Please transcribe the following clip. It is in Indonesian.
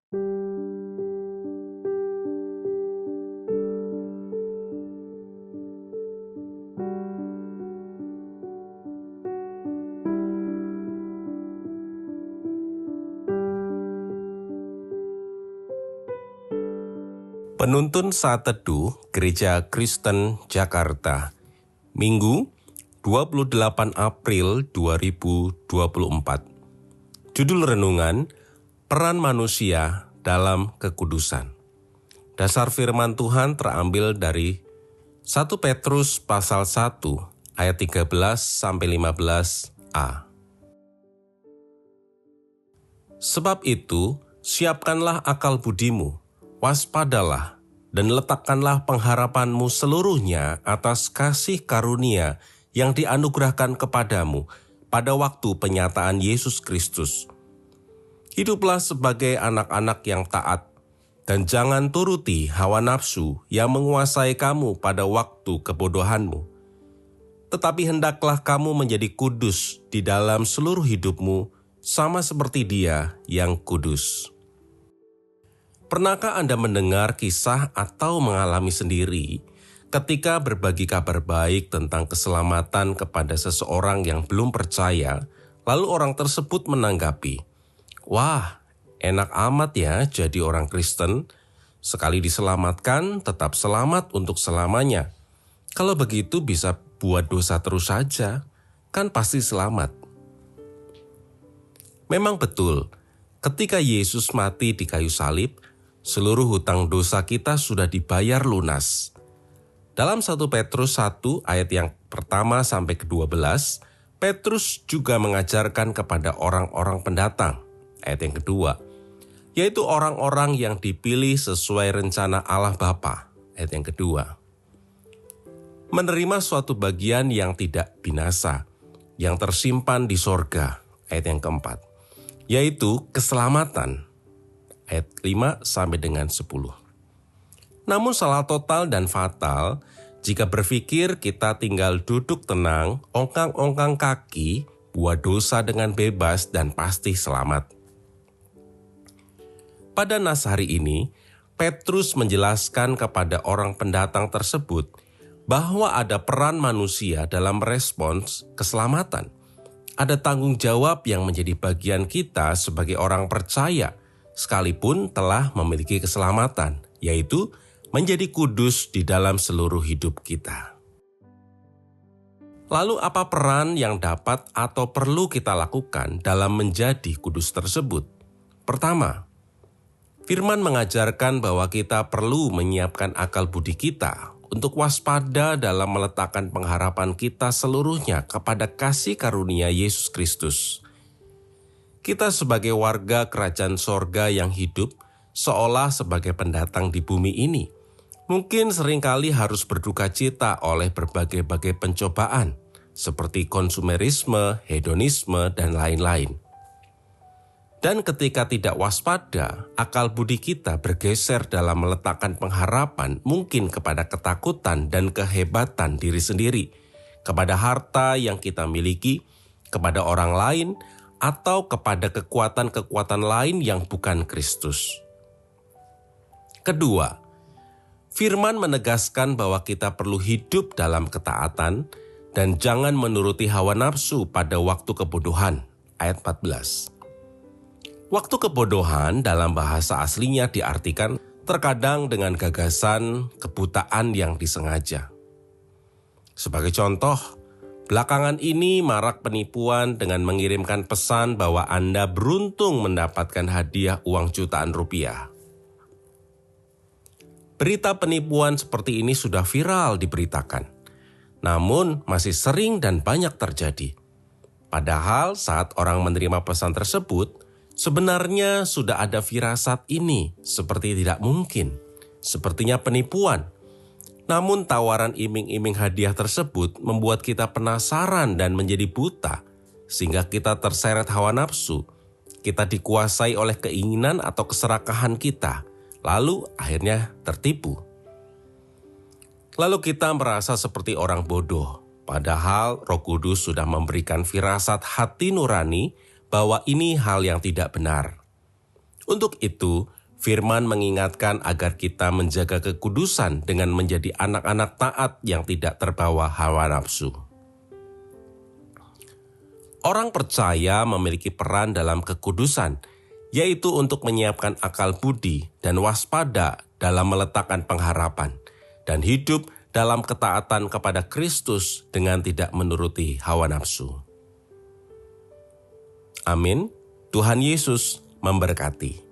Penuntun Saat Teduh Gereja Kristen Jakarta, Minggu 28 April 2024. Judul renungan, Peran Manusia dalam Kekudusan. Dasar firman Tuhan terambil dari 1 Petrus pasal 1 ayat 13-15a. Sebab itu, siapkanlah akal budimu, waspadalah, dan letakkanlah pengharapanmu seluruhnya atas kasih karunia yang dianugerahkan kepadamu pada waktu penyataan Yesus Kristus. Hiduplah sebagai anak-anak yang taat, dan jangan turuti hawa nafsu yang menguasai kamu pada waktu kebodohanmu. Tetapi hendaklah kamu menjadi kudus di dalam seluruh hidupmu, sama seperti Dia yang kudus. Pernahkah Anda mendengar kisah atau mengalami sendiri ketika berbagi kabar baik tentang keselamatan kepada seseorang yang belum percaya, lalu orang tersebut menanggapi, "Wah, enak amat ya jadi orang Kristen, sekali diselamatkan tetap selamat untuk selamanya. Kalau begitu bisa buat dosa terus saja, kan pasti selamat." Memang betul, ketika Yesus mati di kayu salib, seluruh hutang dosa kita sudah dibayar lunas. Dalam 1 Petrus 1 ayat yang pertama sampai ke-12, Petrus juga mengajarkan kepada orang-orang pendatang, ayat yang kedua, yaitu orang-orang yang dipilih sesuai rencana Allah Bapa, ayat yang kedua. Menerima suatu bagian yang tidak binasa, yang tersimpan di sorga, ayat yang keempat, yaitu keselamatan, ayat 5 sampai dengan 10. Namun salah total dan fatal jika berpikir kita tinggal duduk tenang, ongkang-ongkang kaki, buat dosa dengan bebas dan pasti selamat. Pada nas hari ini, Petrus menjelaskan kepada orang pendatang tersebut bahwa ada peran manusia dalam respons keselamatan. Ada tanggung jawab yang menjadi bagian kita sebagai orang percaya, sekalipun telah memiliki keselamatan, yaitu menjadi kudus di dalam seluruh hidup kita. Lalu apa peran yang dapat atau perlu kita lakukan dalam menjadi kudus tersebut? Pertama, firman mengajarkan bahwa kita perlu menyiapkan akal budi kita untuk waspada dalam meletakkan pengharapan kita seluruhnya kepada kasih karunia Yesus Kristus. Kita sebagai warga kerajaan sorga yang hidup seolah sebagai pendatang di bumi ini, mungkin seringkali harus berduka cita oleh berbagai-bagai pencobaan, seperti konsumerisme, hedonisme, dan lain-lain. Dan ketika tidak waspada, akal budi kita bergeser dalam meletakkan pengharapan mungkin kepada ketakutan dan kehebatan diri sendiri, kepada harta yang kita miliki, kepada orang lain, atau kepada kekuatan-kekuatan lain yang bukan Kristus. Kedua, firman menegaskan bahwa kita perlu hidup dalam ketaatan dan jangan menuruti hawa nafsu pada waktu kebodohan, ayat 14. Waktu kebodohan dalam bahasa aslinya diartikan terkadang dengan gagasan kebutaan yang disengaja. Sebagai contoh, belakangan ini marak penipuan dengan mengirimkan pesan bahwa Anda beruntung mendapatkan hadiah uang jutaan rupiah. Berita penipuan seperti ini sudah viral diberitakan, namun masih sering dan banyak terjadi. Padahal saat orang menerima pesan tersebut, sebenarnya sudah ada firasat ini seperti tidak mungkin, sepertinya penipuan. Namun tawaran iming-iming hadiah tersebut membuat kita penasaran dan menjadi buta, sehingga kita terseret hawa nafsu. Kita dikuasai oleh keinginan atau keserakahan kita, lalu akhirnya tertipu. Lalu kita merasa seperti orang bodoh, padahal Roh Kudus sudah memberikan firasat hati nurani bahwa ini hal yang tidak benar. Untuk itu, Firman mengingatkan agar kita menjaga kekudusan dengan menjadi anak-anak taat yang tidak terbawa hawa nafsu. Orang percaya memiliki peran dalam kekudusan, yaitu untuk menyiapkan akal budi dan waspada dalam meletakkan pengharapan, dan hidup dalam ketaatan kepada Kristus dengan tidak menuruti hawa nafsu. Amin. Tuhan Yesus memberkati.